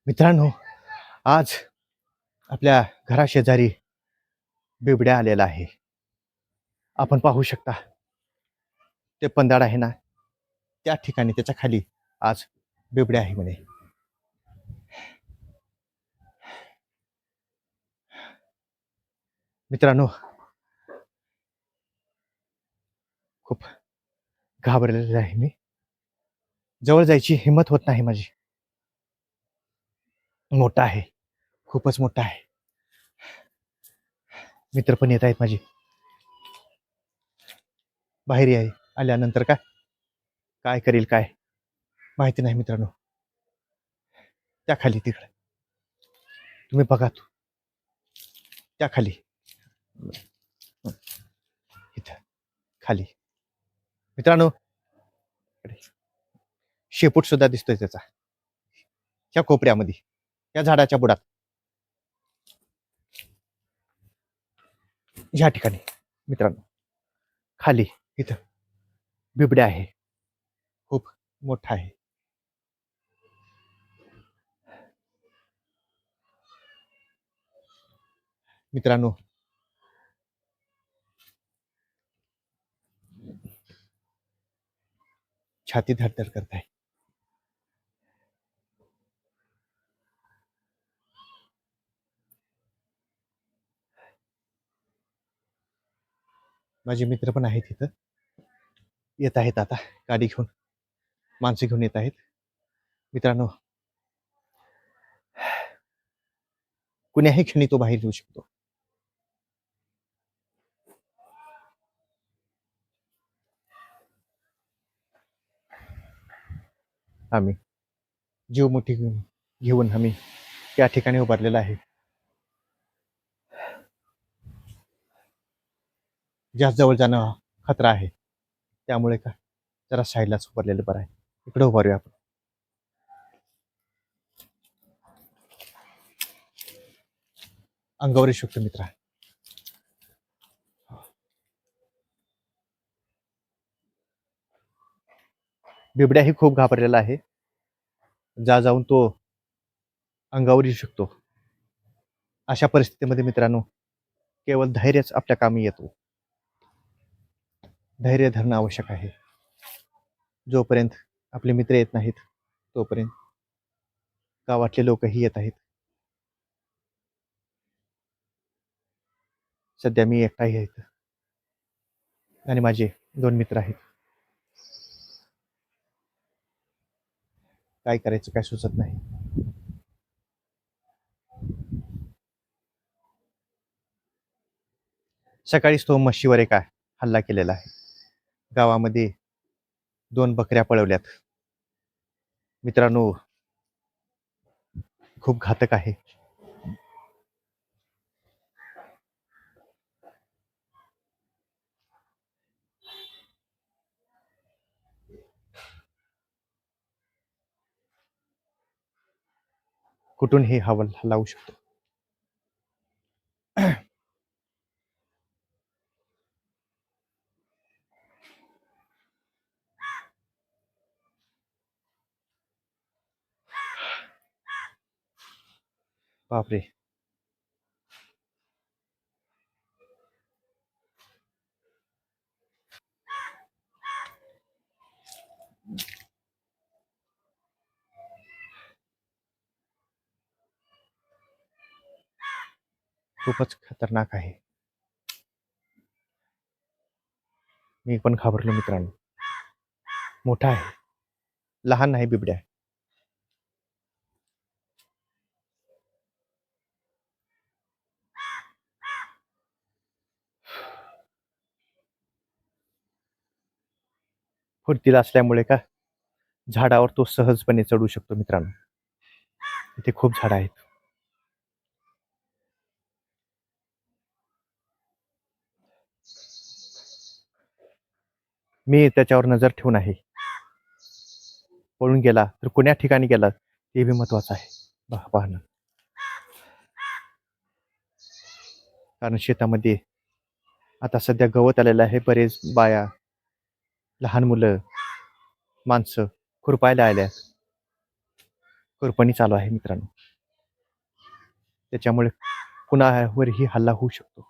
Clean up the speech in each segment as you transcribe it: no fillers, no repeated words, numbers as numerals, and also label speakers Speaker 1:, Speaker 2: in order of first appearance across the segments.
Speaker 1: मित्रांनो, आज आपल्या घराशेजारी बिबड्या आलेला आहे. आपण पाहू शकता. ते पंधाड आहे ना, त्या ठिकाणी त्याच्या खाली आज बिबड्या आहे म्हणे. मित्रांनो, खूप घाबरलेलं आहे मी. जवळ जायची हिंमत होत नाही माझी. मोठा आहे, खूपच मोठा आहे. मित्र पण येत आहेत माझे. बाहेर आहे. आल्यानंतर काय करील काय माहिती नाही मित्रांनो. त्या खाली तिकडे तुम्ही बघा. त्या खाली इथं खाली मित्रांनो, शेपूट सुद्धा दिसतोय त्याचा त्या कोपऱ्यामध्ये, या झाडाच्या बुडात. या ठिकाणी मित्रांनो, खाली इथं बिबड्या आहे. खूप मोठा आहे. मित्रांनो, छाती धडधड करत आहे. माझे मित्र पण आहेत इथं. येत आहेत आता गाडी घेऊन, माणसं घेऊन येत आहेत. मित्रांनो, कुण्याही क्षणी तो बाहेर येऊ शकतो. आम्ही जीव मुठी घेऊन आम्ही त्या ठिकाणी उभारलेला आहे. जास्त जवळ जाणं खतरा आहे, त्यामुळे जरा साईडलाच उभारलेलं बरं आहे. इकडे उभारूया आपण. अंगावर येऊ शकतो मित्रा. बिबड्याही खूप घाबरलेला आहे. जाऊन तो अंगावर येऊ शकतो. अशा परिस्थितीमध्ये मित्रांनो, केवळ धैर्यच आपल्या कामी येतो. धैर्य धरणं आवश्यक आहे. जोपर्यंत आपले मित्र येत नाहीत तोपर्यंत गावातले लोकही येत आहेत. सध्या मी एकटाही आहे आणि माझे 2 मित्र आहेत. काय करायचं काय सुचत नाही. सकाळीच तो म्हशीवर एका हल्ला केलेला आहे. गावामध्ये 2 बकऱ्या पळवल्यात. मित्रांनो, खूप घातक आहे. कुठूनही हल्ला लावू शकतो. बापरे. खूपच खतरनाक आहे. मी पण घाबरलो मित्रांनो. मोठा आहे, लहान नाही बिबड्या. फुर्तीला असल्यामुळे झाडावर तो सहजपणे चढू शकतो मित्रांनो. इथे खूप झाडं आहेत. मी त्याच्यावर नजर ठेवून आहे. पळून गेला तर कोण्या ठिकाणी गेला ते बी महत्वाचं आहे पाहणं. कारण शेतामध्ये आता सध्या गवत आलेलं आहे. बरेच बाया, लहान मुलं, माणसं खुरपायला आल्यात. कोरपणी चालू आहे मित्रांनो. त्याच्यामुळे कुणावरही हल्ला होऊ शकतो.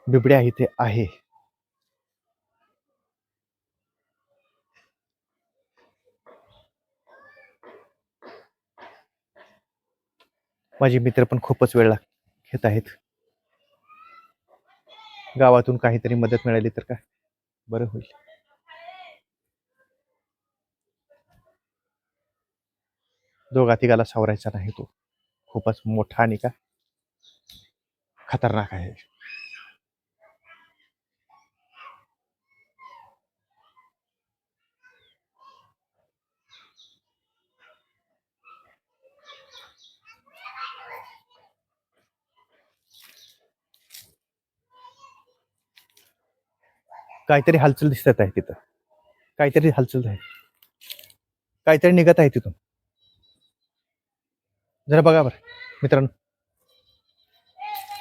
Speaker 1: बिबड्या इथे आहे. माझे मित्र पण खूपच वेळ घेत आहेत. गावातून काहीतरी मदत मिळाली तर काय बरं होईल. दोघा तिघाला सावरायचा नाही तो. खूपच मोठा आणि का खतरनाक आहे. काहीतरी हालचाल दिसत आहे तिथं. काहीतरी हालचाल आहे. काहीतरी निघत आहे तिथून. जरा बघा बरं मित्रांनो.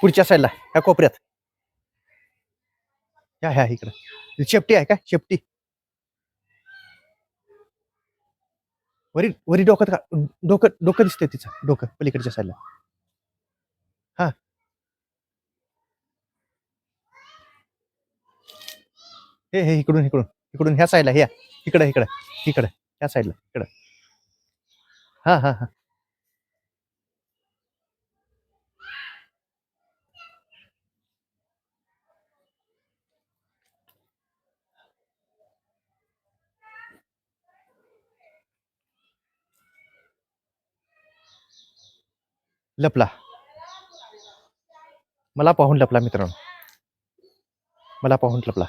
Speaker 1: पुढच्या साईडला ह्या कोपऱ्यात. ह्या ह्या इकडं शेपटी आहे का? शेपटी वरी वरी डोक्यात का डोकं डोकं दिसतंय तिचं. डोकं पलीकडच्या साईडला. हा हे हे इकडून इकडून इकडून ह्या साईडला. ह्या इकडं इकडं इकडं ह्या साईडला इकडं. हा हा हा लपला. मला पाहून लपला मित्रांनो. मला पाहून लपला.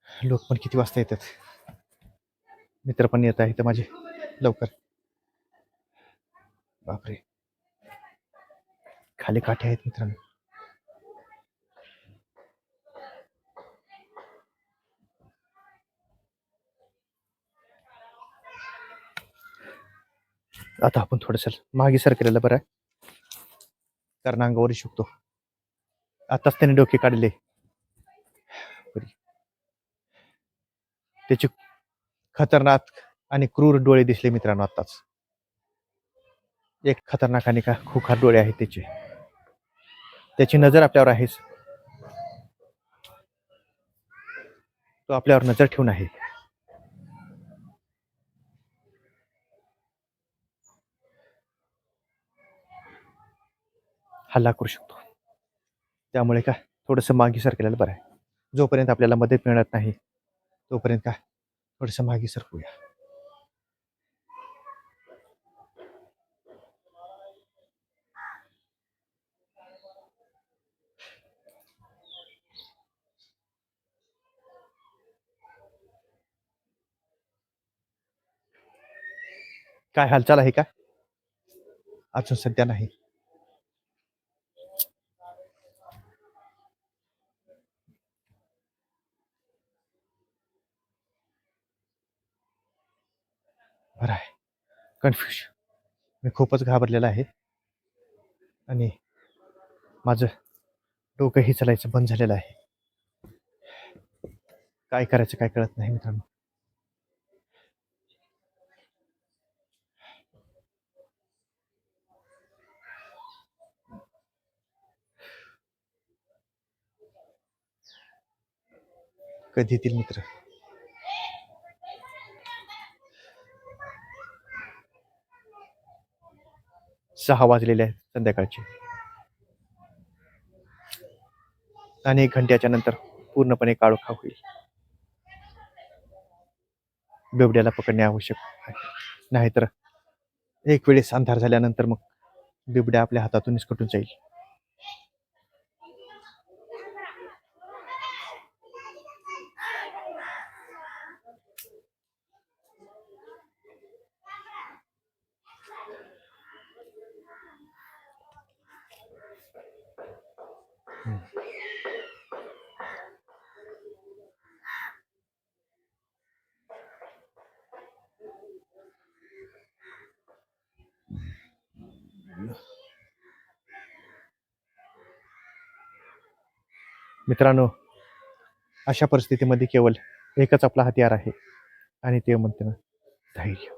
Speaker 1: लोक पण किती वाजता येतात. मित्र पण येत आहेत माझे लवकर. बापरे खाली काठे आहेत मित्रांनो. आता आपण थोडस मागे सरकलेलं बरं आहे. कारण अंगावर शकतो. आताच त्याने डोके काढले. त्याचे खतरनाक आणि क्रूर डोळे दिसले मित्रांनो आताच. एक खतरनाक आणि का खुखार डोळे आहेत त्याचे. त्याची नजर आपल्यावर आहेच. तो आपल्यावर नजर ठेवून आहे. हल्ला करू शकतो. त्यामुळे का थोडंसं मागे सरकलेलं बरं आहे. जोपर्यंत आपल्याला मदत मिळत नाही तोपर्यंत का थोडंसं मागे सरकूया. काय हालचाल आहे का? अजून सध्या नाही. बरं आहे. कन्फ्युज. मी खूपच घाबरलेला आहे आणि माझं डोकंही चालायचं बंद झालेलं आहे. काय करायचं काय कळत नाही मित्रांनो. कधी येतील मित्र. 6 वाजलेले आहेत संध्याकाळचे. आणि 1 घंट्याच्या नंतर पूर्णपणे काळोखा होईल. बिबड्याला पकडणे आवश्यक आहे. नाहीतर एक वेळेस अंधार झाल्यानंतर मग बिबड्या आपल्या हातातून निसटून जाईल. मित्रांनो, अशा परिस्थितीमध्ये केवळ एकच आपला हत्यार आहे आणि ते म्हणते ना धैर्य.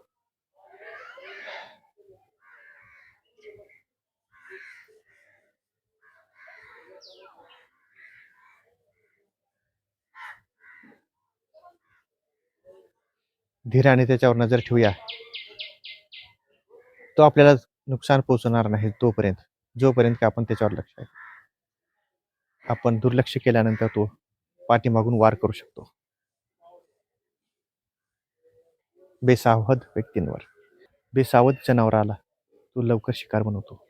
Speaker 1: धीराने त्याच्यावर नजर ठेवूया. तो आपल्याला नुकसान पोहोचवणार नाही तोपर्यंत, जोपर्यंत का आपण त्याच्यावर लक्ष आहे. आपण दुर्लक्ष केल्यानंतर तो पाठीमागून वार करू शकतो बेसावध व्यक्तींवर. बेसावध जनावराला तो लवकर शिकार बनवतो.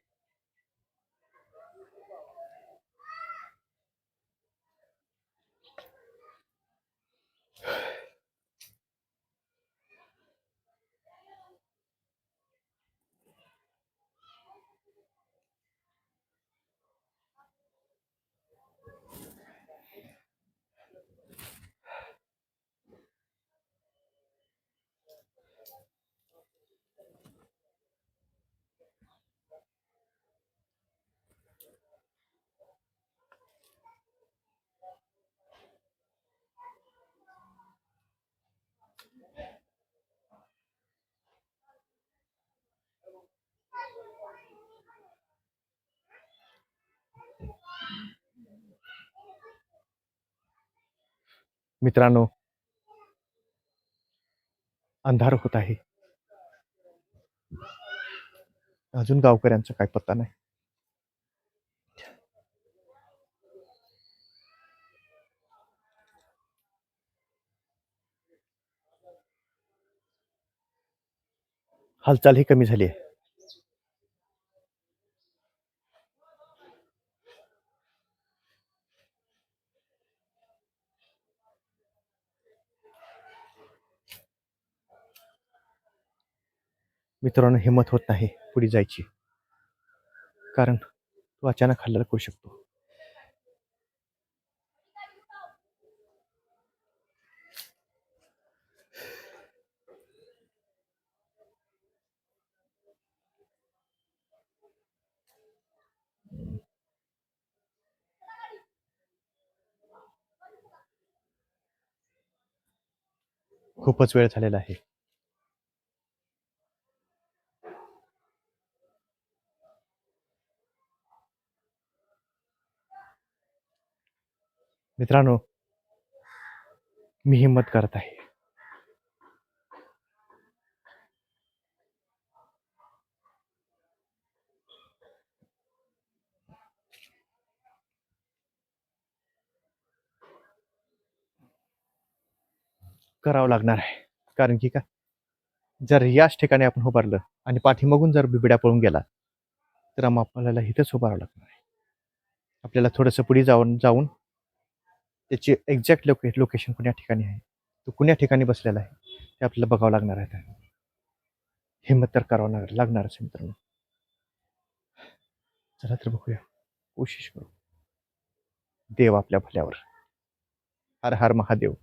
Speaker 1: मित्रांनो, अंधार होत आहे. अजून गावकऱ्यांचा काय पत्ता नाही. हालचाल ही कमी झाली आहे. मित्रांनो, हिंमत होत नाही पुढे जायची, कारण तो अचानक हल्ला करू शकतो. खूपच वेळ झालेला आहे. मित्रांनो, मी हिंमत करत आहे. करावं लागणार आहे, कारण की का, जर याच ठिकाणी आपण उभारलं आणि पाठीमागून जर बिबड्या पळून गेला तर आपल्याला इथंच उभारावं लागणार आहे. आपल्याला थोडंसं पुढे जाऊन जाऊन त्याची एक्झॅक्ट लोकेशन कुण्या ठिकाणी आहे, तो कुण्या ठिकाणी बसलेला आहे, ते आपल्याला बघावं लागणार आहे. हिंमत तर करावं लागणारच मित्रांनो. चला तर बघूया, कोशिश करू. देव आपल्या भल्यावर. हर हर महादेव.